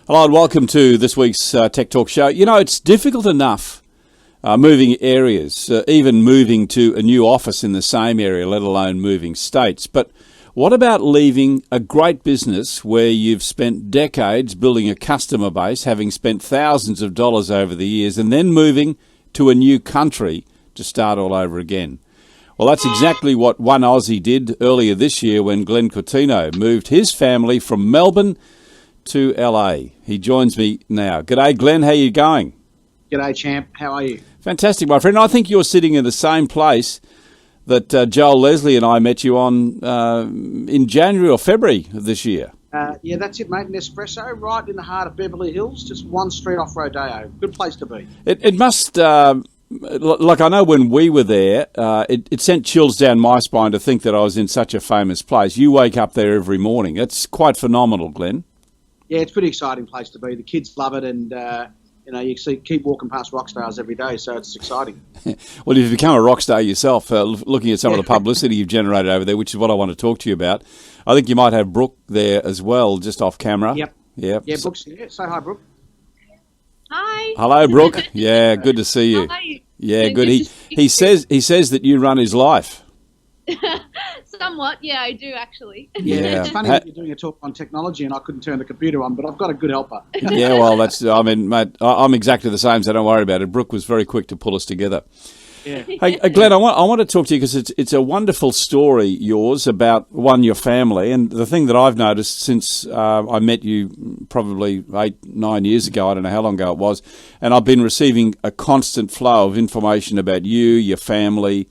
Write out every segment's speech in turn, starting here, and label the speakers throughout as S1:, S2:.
S1: Hello and welcome to this week's Tech Talk show. You know, it's difficult enough moving areas, even moving to a new office in the same area, let alone moving states. But what about leaving a great business where you've spent decades building a customer base, having spent thousands of dollars over the years, and then moving to a new country to start all over again? Well, that's exactly what one Aussie did earlier this year when Glen Coutinho moved his family from Melbourne to LA. He joins me now. G'day, Glenn. How are you going?
S2: G'day, champ. How are you?
S1: Fantastic, my friend. I think you're sitting in the same place that Joel Leslie and I met you on in January or February of this year.
S2: Yeah, that's it, mate. Nespresso, right in the heart of Beverly Hills, just one street off Rodeo. Good place to be.
S1: It must, like I know when we were there, it sent chills down my spine to think that I was in such a famous place. You wake up there every morning. It's quite phenomenal, Glenn.
S2: Yeah, it's a pretty exciting place to be. The kids love it, and you keep walking past rock stars every day, so it's exciting.
S1: Well, you've become a rock star yourself, looking at some of the publicity you've generated over there, which is what I want to talk to you about. I think you might have Brooke there as well, just off camera.
S2: Yep.
S1: Yeah,
S2: Brooke's here. Say hi, Brooke.
S3: Hi.
S1: Hello, Brooke. Yeah, good to see you.
S3: Hi.
S1: Yeah, good. He says that you run his life.
S3: Somewhat, yeah, I do actually.
S2: Yeah, it's funny that you're doing a talk on technology and I couldn't turn the computer on, but I've got a good helper.
S1: Yeah, well, mate, I'm exactly the same, so don't worry about it. Brooke was very quick to pull us together.
S2: Yeah.
S1: Hey, Glenn, I want to talk to you because it's a wonderful story, yours, about, your family. And the thing that I've noticed since I met you probably 8-9 years ago, I don't know how long ago it was, and I've been receiving a constant flow of information about you, your family.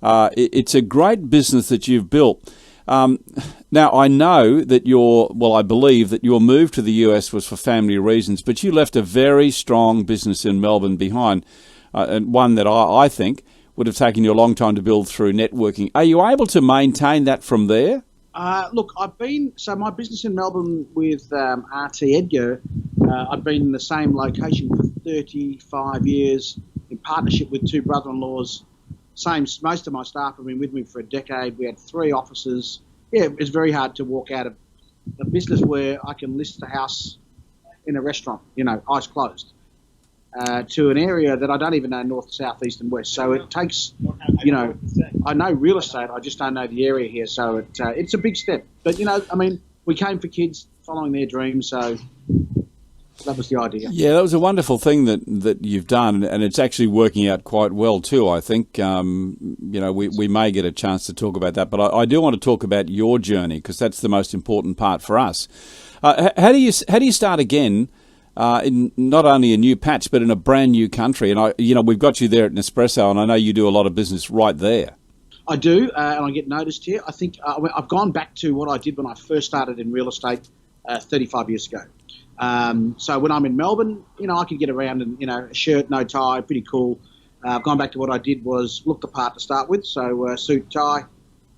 S1: It's a great business that you've built. Now, I know that I believe that your move to the US was for family reasons, but you left a very strong business in Melbourne behind, and one that I think would have taken you a long time to build through networking. Are you able to maintain that from there?
S2: Look, my business in Melbourne with RT Edgar, I've been in the same location for 35 years in partnership with two brother-in-laws. Most of my staff have been with me for a decade. We had 3 offices. Yeah, it's very hard to walk out of a business where I can list the house in a restaurant, eyes closed, to an area that I don't even know north, south, east and west. So it takes, I know real estate, I just don't know the area here. So it's a big step. But, we came for kids following their dreams, so that was the idea.
S1: Yeah, that was a wonderful thing that you've done, and it's actually working out quite well too, I think. We may get a chance to talk about that, but I do want to talk about your journey because that's the most important part for us. How do you start again in not only a new patch but in a brand new country? And we've got you there at Nespresso, and I know you do a lot of business right there.
S2: I do, and I get noticed here. I think I've gone back to what I did when I first started in real estate 35 years ago. So when I'm in Melbourne, I can get around in, a shirt, no tie, pretty cool. I've gone back to what I did was look the part to start with. So suit, tie,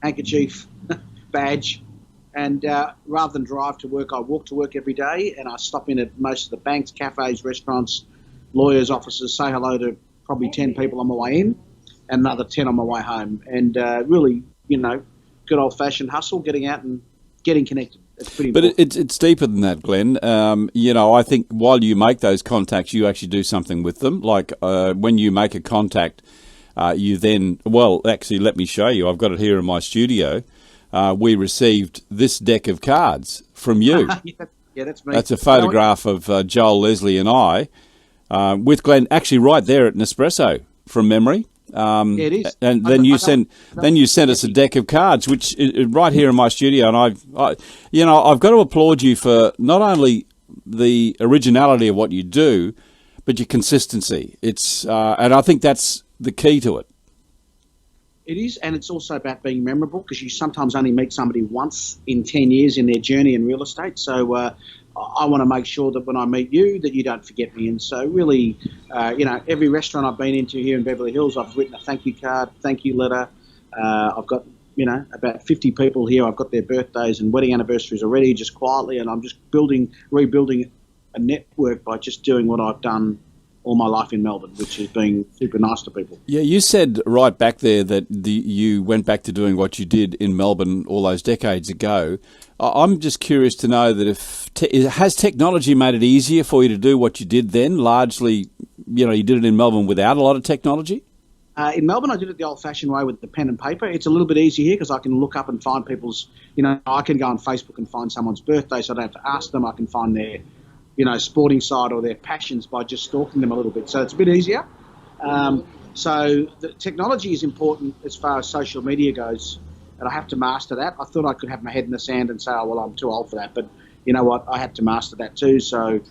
S2: handkerchief, badge. And rather than drive to work, I walk to work every day and I stop in at most of the banks, cafes, restaurants, lawyers' offices, say hello to probably 10 people on my way in and another 10 on my way home. And really, good old-fashioned hustle, getting out and getting connected.
S1: But it's deeper than that, Glenn. I think while you make those contacts, you actually do something with them. Like when you make a contact, you then, actually, let me show you. I've got it here in my studio. We received this deck of cards from you.
S2: Yeah, that's me.
S1: That's a photograph of Joel, Leslie and I with Glenn, actually right there at Nespresso from memory.
S2: Yeah, it is.
S1: And then you sent us a deck of cards, which is right here in my studio. And I've got to applaud you for not only the originality of what you do, but your consistency. It's and I think that's the key to it.
S2: It is, and it's also about being memorable because you sometimes only meet somebody once in 10 years in their journey in real estate. So I want to make sure that when I meet you that you don't forget me. And so really, every restaurant I've been into here in Beverly Hills, I've written a thank you card, thank you letter. I've got, about 50 people here. I've got their birthdays and wedding anniversaries already just quietly, and I'm just rebuilding a network by just doing what I've done all my life in Melbourne, which has been super nice to people.
S1: Yeah, you said right back there that you went back to doing what you did in Melbourne all those decades ago. I'm just curious to know that has technology made it easier for you to do what you did then? Largely, you did it in Melbourne without a lot of technology?
S2: In Melbourne, I did it the old-fashioned way with the pen and paper. It's a little bit easier here because I can look up and find people's, I can go on Facebook and find someone's birthday, so I don't have to ask them. I can find their, sporting side or their passions by just stalking them a little bit. So it's a bit easier. So the technology is important as far as social media goes, and I have to master that. I thought I could have my head in the sand and say, oh, well, I'm too old for that. But you know what? I had to master that too. So,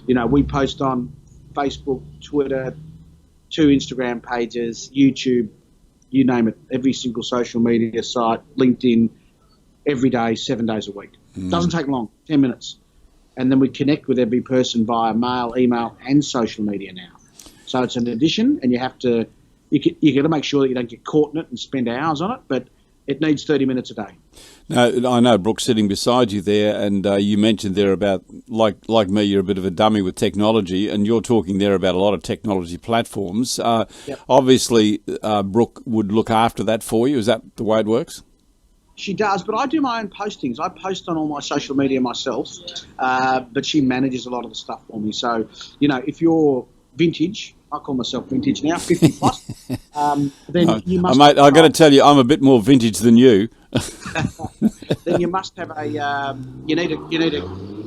S2: we post on Facebook, Twitter, 2 Instagram pages, YouTube, you name it, every single social media site, LinkedIn, every day, 7 days a week. Doesn't take long, 10 minutes. And then we connect with every person via mail, email, and social media now. So it's an addition, and you got to make sure that you don't get caught in it and spend hours on it, but it needs 30 minutes a day.
S1: Now, I know Brooke's sitting beside you there, and you mentioned there about, like me, you're a bit of a dummy with technology, and you're talking there about a lot of technology platforms.
S2: Yep.
S1: Obviously, Brooke would look after that for you. Is that the way it works?
S2: She does, but I do my own postings. I post on all my social media myself, but she manages a lot of the stuff for me. So, if you're vintage, I call myself vintage now, 50 plus, then you must...
S1: Mate, I've got to tell you, I'm a bit more vintage than you.
S2: Then you must have you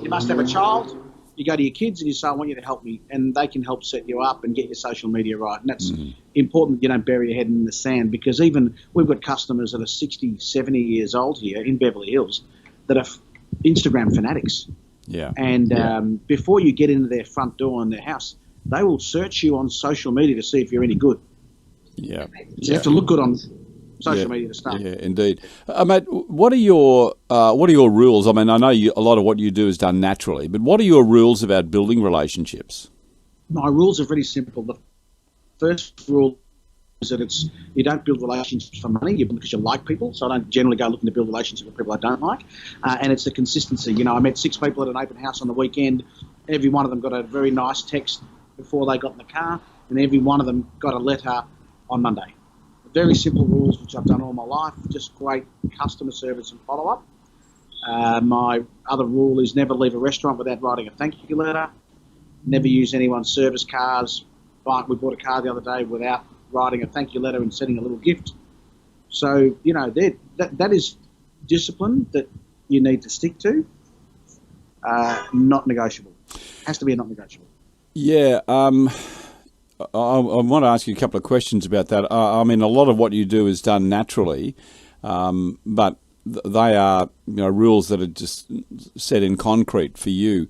S2: must have a child. You go to your kids and you say, I want you to help me, and they can help set you up and get your social media right. And that's important that you don't bury your head in the sand, because even we've got customers that are 60, 70 years old here in Beverly Hills that are Instagram fanatics.
S1: Yeah.
S2: And before you get into their front door in their house, they will search you on social media to see if you're any good.
S1: Yeah.
S2: So you have to look good on social media to start.
S1: Yeah, indeed. Mate, what are your rules? I mean, I know a lot of what you do is done naturally, but what are your rules about building relationships?
S2: My rules are very simple. The first rule is that you don't build relationships for money, because you like people. So I don't generally go looking to build relationships with people I don't like. And it's the consistency. I met 6 people at an open house on the weekend. Every one of them got a very nice text before they got in the car, and every one of them got a letter on Monday. Very simple rules, which I've done all my life, just great customer service and follow-up. My other rule is never leave a restaurant without writing a thank you letter. Never use anyone's service cars. We bought a car the other day without writing a thank you letter and sending a little gift. So, that is discipline that you need to stick to. Not negotiable. Has to be a not negotiable.
S1: Yeah, I want to ask you a couple of questions about that. I mean, a lot of what you do is done naturally, but they are rules that are just set in concrete for you.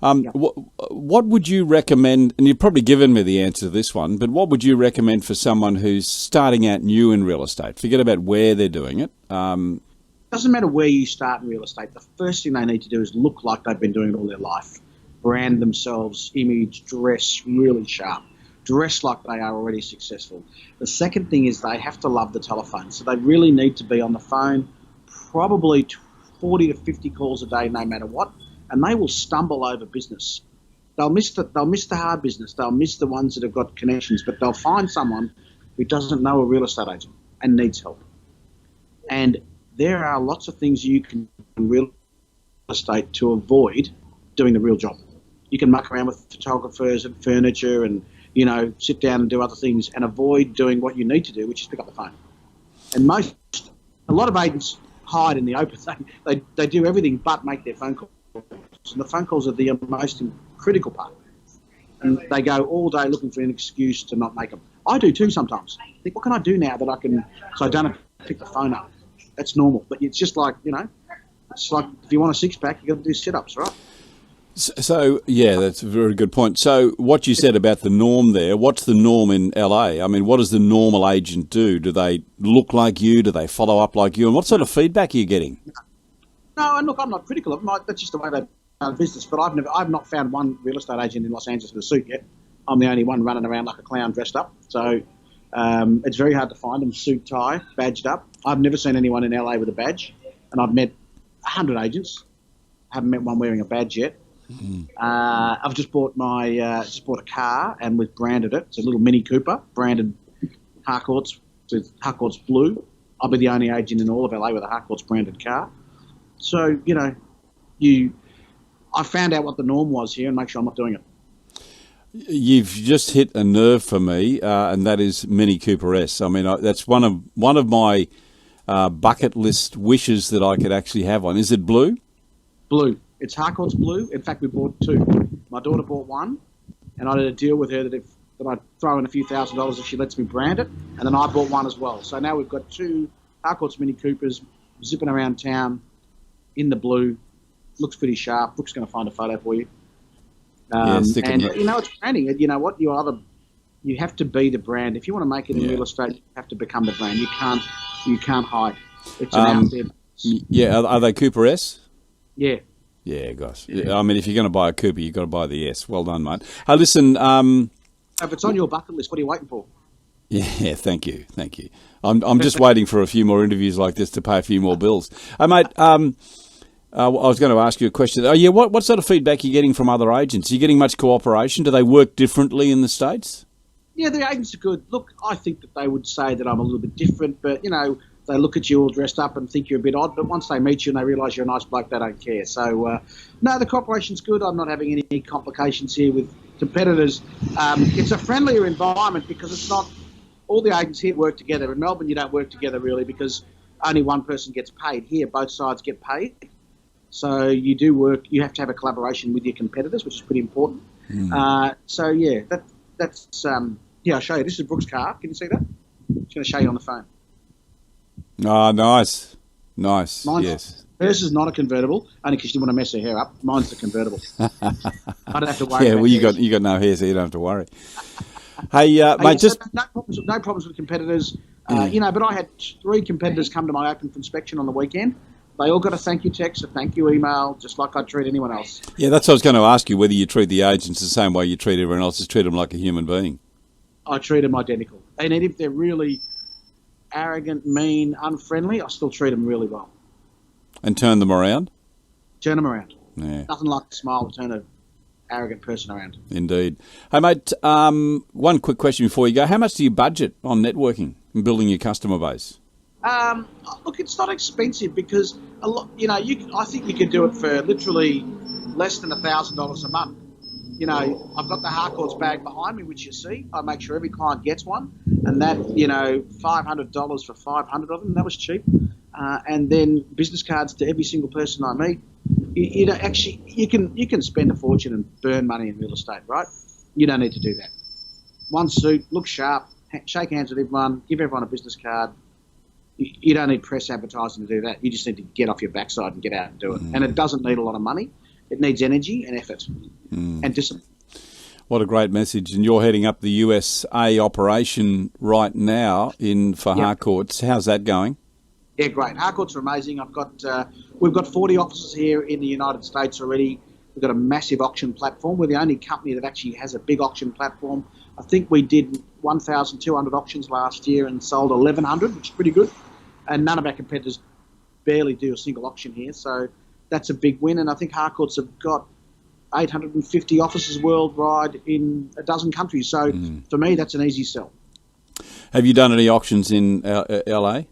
S1: What would you recommend, and you've probably given me the answer to this one, but what would you recommend for someone who's starting out new in real estate? Forget about where they're doing it.
S2: Doesn't matter where you start in real estate. The first thing they need to do is look like they've been doing it all their life. Brand themselves, image, dress really sharp. Dress like they are already successful. The second thing is they have to love the telephone. So they really need to be on the phone, probably 40 to 50 calls a day, no matter what, and they will stumble over business. They'll miss the hard business. They'll miss the ones that have got connections, but they'll find someone who doesn't know a real estate agent and needs help. And there are lots of things you can do in real estate to avoid doing the real job. You can muck around with photographers and furniture and, sit down and do other things and avoid doing what you need to do, which is pick up the phone. And a lot of agents hide in the open. They do everything but make their phone calls. And the phone calls are the most critical part. And they go all day looking for an excuse to not make them. I do too sometimes. I think, what can I do now that so I don't have to pick the phone up? That's normal. But it's just like, it's like if you want a six-pack, you've got to do sit-ups, right?
S1: So, yeah, that's a very good point. So what you said about the norm there, what's the norm in LA? I mean, what does the normal agent do? Do they look like you? Do they follow up like you? And what sort of feedback are you getting?
S2: No, and look, I'm not critical of them. That's just the way they run business. But I've not found one real estate agent in Los Angeles with a suit yet. I'm the only one running around like a clown dressed up. So it's very hard to find them, suit, tie, badged up. I've never seen anyone in LA with a badge. And I've met 100 agents. I haven't met one wearing a badge yet. I've just bought a car and we've branded it. It's a little Mini Cooper, branded Harcourts with Harcourts Blue. I'll be the only agent in all of LA with a Harcourts branded car. So, I found out what the norm was here and make sure I'm not doing it.
S1: You've just hit a nerve for me, and that is Mini Cooper S. I mean, that's one of my bucket list wishes that I could actually have one. Is it blue?
S2: Blue. It's Harcourts Blue. In fact, we bought two. My daughter bought one, and I did a deal with her that I'd throw in a few $1,000s if she lets me brand it, and then I bought one as well. So now we've got two Harcourts Mini Coopers zipping around town in the blue. Looks pretty sharp. Brooke's going to find a photo for you. It's branding. You know what? You have to be the brand. If you want to make it in real estate, you have to become the brand. You can't hide. It's an out there.
S1: Yeah, are they Cooper S?
S2: Yeah.
S1: Yeah, gosh. Yeah. I mean, if you're going to buy a Cooper, you've got to buy the S. Well done, mate. Hey, listen.
S2: If it's on your bucket list, what are you waiting for?
S1: Yeah, thank you. I'm just waiting for a few more interviews like this to pay a few more bills. Hey, mate. I was going to ask you a question. What sort of feedback are you getting from other agents? Are you getting much cooperation? Do they work differently in the States?
S2: Yeah, the agents are good. Look, I think that they would say that I'm a little bit different, but, they look at you all dressed up and think you're a bit odd, but once they meet you and they realise you're a nice bloke, they don't care. So, no, the cooperation's good. I'm not having any complications here with competitors. It's a friendlier environment because it's not all the agents here work together. In Melbourne, you don't work together really because only one person gets paid. Here, both sides get paid. So you do work. You have to have a collaboration with your competitors, which is pretty important. That's I'll show you. This is Brooke's car. Can you see that? I'm just going to show you on the phone.
S1: Oh, nice. Yes.
S2: Hers is not a convertible, only because she didn't want to mess her hair up. Mine's the convertible. I don't have to worry.
S1: Yeah, well, you got no hair, so you don't have to worry. Hey, mate,
S2: no problems with competitors. But I had 3 competitors come to my open for inspection on the weekend. They all got a thank you text, a thank you email, just like I'd treat anyone else.
S1: Yeah, that's what I was going to ask you, whether you treat the agents the same way you treat everyone else, just treat them like a human being.
S2: I treat them identical. And if they're really arrogant, mean, unfriendly, I still treat them really well.
S1: And turn them around?
S2: Turn them around.
S1: Yeah.
S2: Nothing like a smile to turn an arrogant person around.
S1: Indeed. Hey, mate, one quick question before you go. How much do you budget on networking and building your customer base?
S2: Look, it's not expensive because I think you can do it for literally less than $1,000 a month. I've got the Harcourts bag behind me, which you see. I make sure every client gets one, and that $500 for 500 of them. That was cheap. And then business cards to every single person I meet. You can spend a fortune and burn money in real estate, right? You don't need to do that. One suit, look sharp, shake hands with everyone, give everyone a business card. You don't need press advertising to do that. You just need to get off your backside and get out and do it. And it doesn't need a lot of money. It needs energy and effort and discipline.
S1: What a great message. And you're heading up the USA operation right now for Harcourts. How's that going?
S2: Yeah, great. Harcourts are amazing. We've got 40 offices here in the United States already. We've got a massive auction platform. We're the only company that actually has a big auction platform. I think we did 1,200 auctions last year and sold 1,100, which is pretty good. And none of our competitors barely do a single auction here. So that's a big win. And I think Harcourts have got 850 offices worldwide in a dozen countries. So for me, that's an easy sell.
S1: Have you done any auctions in LA?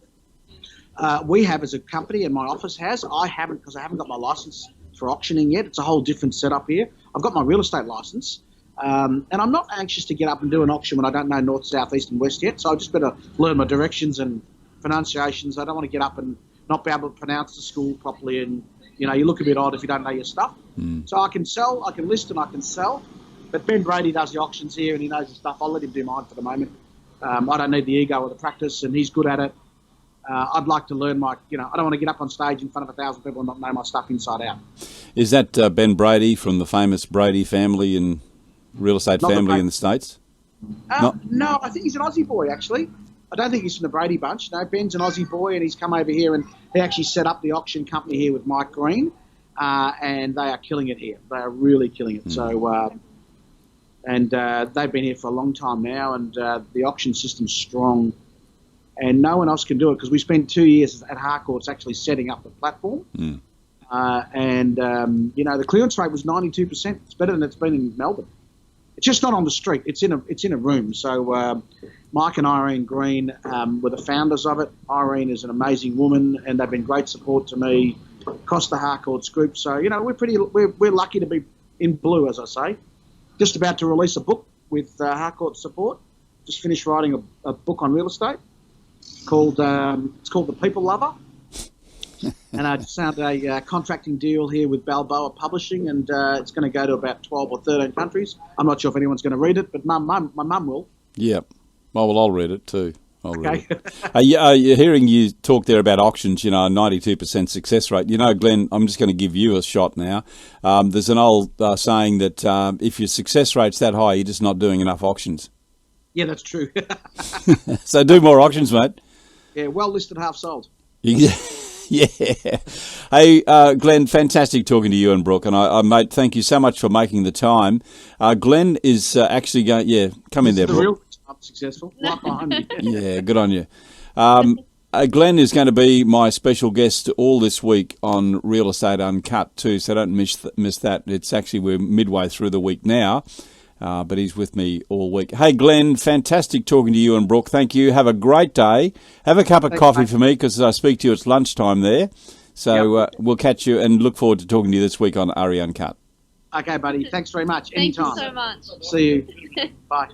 S2: We have as a company, and my office has. I haven't, because I haven't got my license for auctioning yet. It's a whole different setup here. I've got my real estate license. And I'm not anxious to get up and do an auction when I don't know north, south, east and west yet. So I just better learn my directions and pronunciations. I don't want to get up and not be able to pronounce the school properly. And, you look a bit odd if you don't know your stuff. So I can sell, I can list and I can sell. But Ben Brady does the auctions here and he knows his stuff. I'll let him do mine for the moment. I don't need the ego or the practice, and he's good at it. I'd like to learn I don't want to get up on stage in front of 1,000 people and not know my stuff inside out.
S1: Is that Ben Brady from the famous Brady family and real estate family in the States?
S2: No, I think he's an Aussie boy, actually. I don't think he's from the Brady bunch. No, Ben's an Aussie boy, and he's come over here and he actually set up the auction company here with Mike Green, and they are killing it here. They are really killing it. So, they've been here for a long time now, and the auction system's strong, and no one else can do it because we spent 2 years at Harcourts actually setting up the platform. The clearance rate was 92%. It's better than it's been in Melbourne. It's just not on the street. It's in a room. So Mike and Irene Green were the founders of it. Irene is an amazing woman, and they've been great support to me across the Harcourts group. So we're lucky to be in blue, as I say. Just about to release a book with Harcourt support. Just finished writing a book on real estate called The People Lover. And I just signed a contracting deal here with Balboa Publishing, and it's going to go to about 12 or 13 countries. I'm not sure if anyone's going to read it, but my mum will.
S1: Yeah. Oh, well, I'll read it too.
S2: Okay.
S1: You're hearing you talk there about auctions, 92% success rate. Glenn, I'm just going to give you a shot now. There's an old saying that if your success rate's that high, you're just not doing enough auctions.
S2: Yeah, that's true.
S1: So do more auctions, mate.
S2: Yeah, well listed, half sold.
S1: Yeah. Hey, Glenn, fantastic talking to you and Brooke. And mate, thank you so much for making the time. Glenn is actually going. Yeah, come in there, Brooke.
S2: Real successful. Right behind me.
S1: Yeah, good on you. Glenn is going to be my special guest all this week on Real Estate Uncut too. So don't miss that. It's actually we're midway through the week now. But he's with me all week. Hey, Glenn, fantastic talking to you and Brooke. Thank you. Have a great day. Have a cup of coffee for me because I speak to you. It's lunchtime there. So We'll catch you and look forward to talking to you this week on RE Uncut.
S2: Okay, buddy. Thanks very much.
S3: Thank
S2: Anytime.
S3: you so much.
S2: See you. Bye.